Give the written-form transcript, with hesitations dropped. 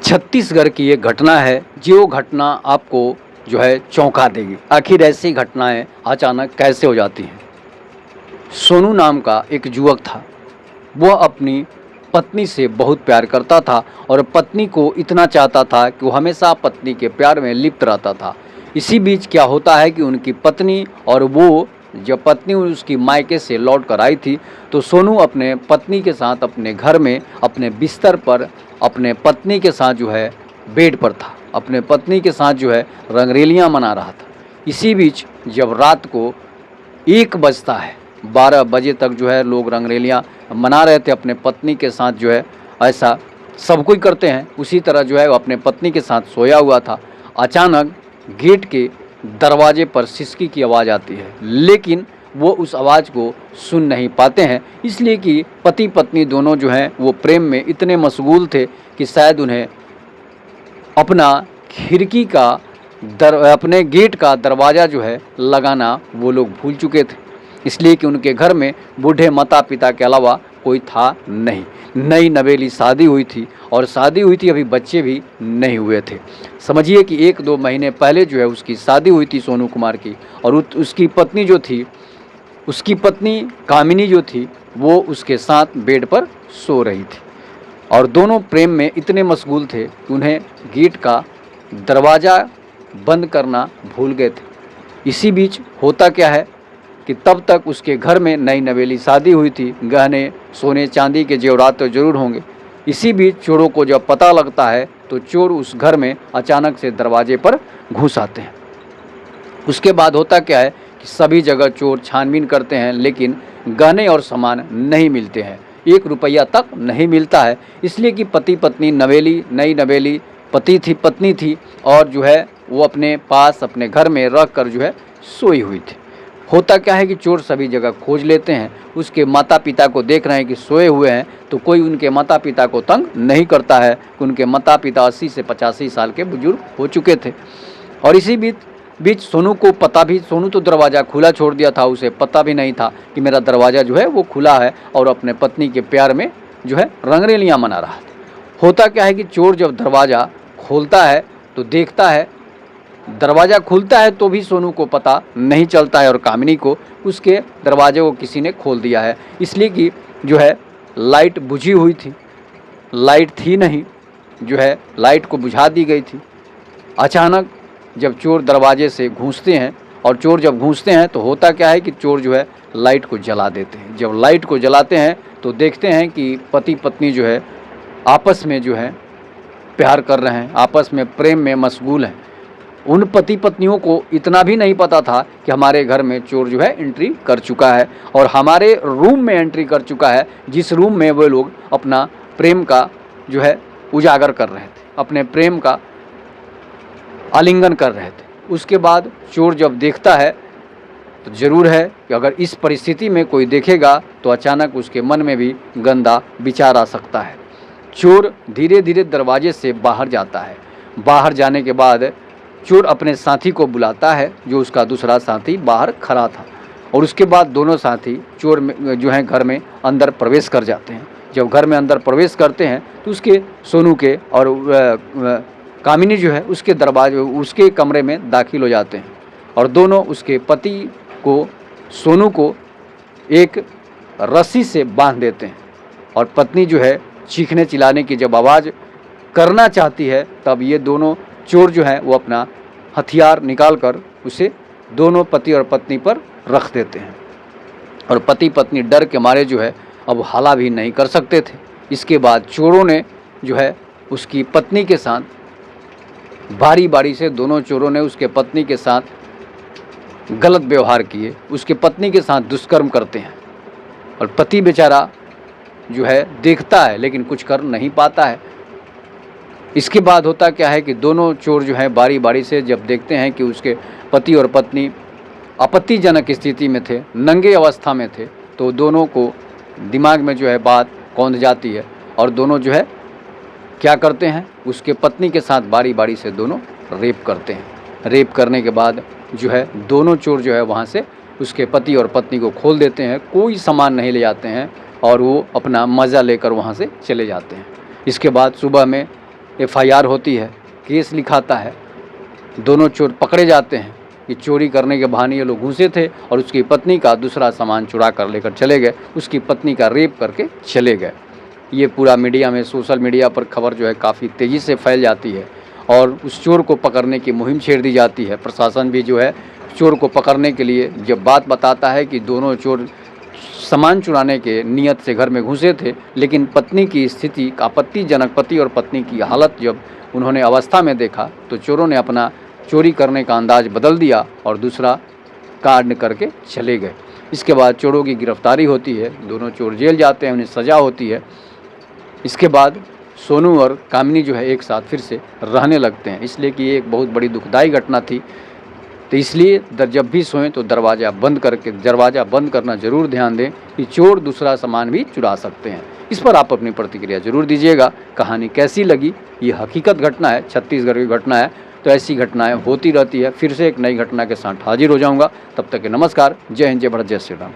छत्तीसगढ़ की एक घटना है, जो घटना आपको जो है चौंका देगी। आखिर ऐसी घटनाएं अचानक कैसे हो जाती हैं। सोनू नाम का एक युवक था। वह अपनी पत्नी से बहुत प्यार करता था और पत्नी को इतना चाहता था कि वो हमेशा पत्नी के प्यार में लिप्त रहता था। इसी बीच क्या होता है कि उनकी पत्नी और वो, जब पत्नी उसकी मायके से लौट कर आई थी, तो सोनू अपने पत्नी के साथ अपने घर में अपने बिस्तर पर अपने पत्नी के साथ जो है बेड पर था। अपने पत्नी के साथ जो है रंगरेलियां मना रहा था। इसी बीच जब रात को 1 बजता है, 12 बजे तक जो है लोग रंगरेलियां मना रहे थे अपने पत्नी के साथ। जो है ऐसा सब कोई करते हैं, उसी तरह जो है वो अपने पत्नी के साथ सोया हुआ था। अचानक गेट के दरवाजे पर सिसकी की आवाज़ आती है, लेकिन वो उस आवाज़ को सुन नहीं पाते हैं, इसलिए कि पति पत्नी दोनों जो हैं वो प्रेम में इतने मशगूल थे कि शायद उन्हें अपना खिड़की का अपने गेट का दरवाज़ा जो है लगाना वो लोग भूल चुके थे, इसलिए कि उनके घर में बूढ़े माता पिता के अलावा कोई था नहीं। नई नवेली शादी हुई थी और शादी हुई थी, अभी बच्चे भी नहीं हुए थे। समझिए कि 1-2 महीने पहले जो है उसकी शादी हुई थी सोनू कुमार की, और उसकी पत्नी जो थी, उसकी पत्नी कामिनी जो थी, वो उसके साथ बेड पर सो रही थी और दोनों प्रेम में इतने मशगूल थे कि उन्हें गेट का दरवाज़ा बंद करना भूल गए थे। इसी बीच होता क्या है कि तब तक उसके घर में नई नवेली शादी हुई थी, गहने सोने चांदी के जेवरात तो जरूर होंगे। इसी बीच चोरों को जब पता लगता है तो चोर उस घर में अचानक से दरवाजे पर घुस आते हैं। उसके बाद होता क्या है कि सभी जगह चोर छानबीन करते हैं, लेकिन गहने और सामान नहीं मिलते हैं। 1 रुपया तक नहीं मिलता है, इसलिए कि पति पत्नी नई नवेली पत्नी थी और जो है वो अपने पास अपने घर में रख कर जो है सोई हुई थी। होता क्या है कि चोर सभी जगह खोज लेते हैं। उसके माता पिता को देख रहे हैं कि सोए हुए हैं, तो कोई उनके माता पिता को तंग नहीं करता है कि उनके माता पिता 80 से 85 साल के बुजुर्ग हो चुके थे। और इसी बीच सोनू को पता भी, सोनू तो दरवाज़ा खुला छोड़ दिया था, उसे पता भी नहीं था कि मेरा दरवाज़ा जो है वो खुला है, और अपने पत्नी के प्यार में जो है रंगरेलियाँ मना रहा था। होता क्या है कि चोर जब दरवाज़ा खोलता है तो देखता है, दरवाज़ा खुलता है तो भी सोनू को पता नहीं चलता है और कामिनी को उसके दरवाजे को किसी ने खोल दिया है, इसलिए कि जो है लाइट बुझी हुई थी, लाइट थी नहीं, जो है लाइट को बुझा दी गई थी। अचानक जब चोर दरवाजे से घुसते हैं, और चोर जब घुसते हैं तो होता क्या है कि चोर जो है लाइट को जला देते हैं। जब लाइट को जलाते हैं तो देखते हैं कि पति पत्नी जो है आपस में जो है प्यार कर रहे हैं, आपस में प्रेम में मशगूल हैं। उन पति पत्नियों को इतना भी नहीं पता था कि हमारे घर में चोर जो है एंट्री कर चुका है और हमारे रूम में एंट्री कर चुका है, जिस रूम में वो लोग अपना प्रेम का जो है उजागर कर रहे थे, अपने प्रेम का आलिंगन कर रहे थे। उसके बाद चोर जब देखता है तो ज़रूर है कि अगर इस परिस्थिति में कोई देखेगा तो अचानक उसके मन में भी गंदा विचार आ सकता है। चोर धीरे धीरे दरवाजे से बाहर जाता है। बाहर जाने के बाद चोर अपने साथी को बुलाता है, जो उसका दूसरा साथी बाहर खड़ा था, और उसके बाद दोनों साथी चोर में जो है घर में अंदर प्रवेश कर जाते हैं। जब घर में अंदर प्रवेश करते हैं तो उसके सोनू के और कामिनी जो है उसके कमरे में दाखिल हो जाते हैं, और दोनों उसके पति को, सोनू को एक रस्सी से बांध देते हैं। और पत्नी जो है चीखने चिल्लाने की जब आवाज़ करना चाहती है, तब ये दोनों चोर जो है वो अपना हथियार निकाल कर उसे दोनों पति और पत्नी पर रख देते हैं, और पति पत्नी डर के मारे जो है अब हाला भी नहीं कर सकते थे। इसके बाद चोरों ने जो है उसकी पत्नी के साथ बारी बारी से, दोनों चोरों ने उसके पत्नी के साथ गलत व्यवहार किए, उसके पत्नी के साथ दुष्कर्म करते हैं, और पति बेचारा जो है देखता है लेकिन कुछ कर नहीं पाता है। इसके बाद होता क्या है कि दोनों चोर जो है बारी बारी से जब देखते हैं कि उसके पति और पत्नी आपत्तिजनक स्थिति में थे, नंगे अवस्था में थे, तो दोनों को दिमाग में जो है बात कौंध जाती है, और दोनों जो है क्या करते हैं, उसके पत्नी के साथ बारी बारी से दोनों रेप करते हैं। रेप करने के बाद जो है दोनों चोर जो है वहाँ से उसके पति और पत्नी को खोल देते हैं, कोई सामान नहीं ले जाते हैं, और वो अपना मज़ा लेकर वहाँ से चले जाते हैं। इसके बाद सुबह में FIR होती है, केस लिखाता है, दोनों चोर पकड़े जाते हैं कि चोरी करने के बहाने ये लोग घुसे थे और उसकी पत्नी का दूसरा सामान चुरा कर लेकर चले गए, उसकी पत्नी का रेप करके चले गए। ये पूरा मीडिया में, सोशल मीडिया पर खबर जो है काफ़ी तेज़ी से फैल जाती है और उस चोर को पकड़ने की मुहिम छेड़ दी जाती है। प्रशासन भी जो है चोर को पकड़ने के लिए जब बात बताता है कि दोनों चोर सामान चुराने के नियत से घर में घुसे थे, लेकिन पत्नी की स्थिति आपत्तिजनक, पति और पत्नी की हालत जब उन्होंने अवस्था में देखा तो चोरों ने अपना चोरी करने का अंदाज बदल दिया और दूसरा कांड करके चले गए। इसके बाद चोरों की गिरफ्तारी होती है, दोनों चोर जेल जाते हैं, उन्हें सज़ा होती है। इसके बाद सोनू और कामिनी जो है एक साथ फिर से रहने लगते हैं, इसलिए कि ये एक बहुत बड़ी दुखदाई घटना थी। तो इसलिए जब भी सोएं तो दरवाज़ा बंद करना ज़रूर ध्यान दें कि चोर दूसरा सामान भी चुरा सकते हैं। इस पर आप अपनी प्रतिक्रिया ज़रूर दीजिएगा। कहानी कैसी लगी? ये हकीकत घटना है, छत्तीसगढ़ की घटना है, तो ऐसी घटनाएं होती रहती है। फिर से एक नई घटना के साथ हाजिर हो जाऊंगा। तब तक के नमस्कार। जय हिंद, जय भारत, जय श्री राम।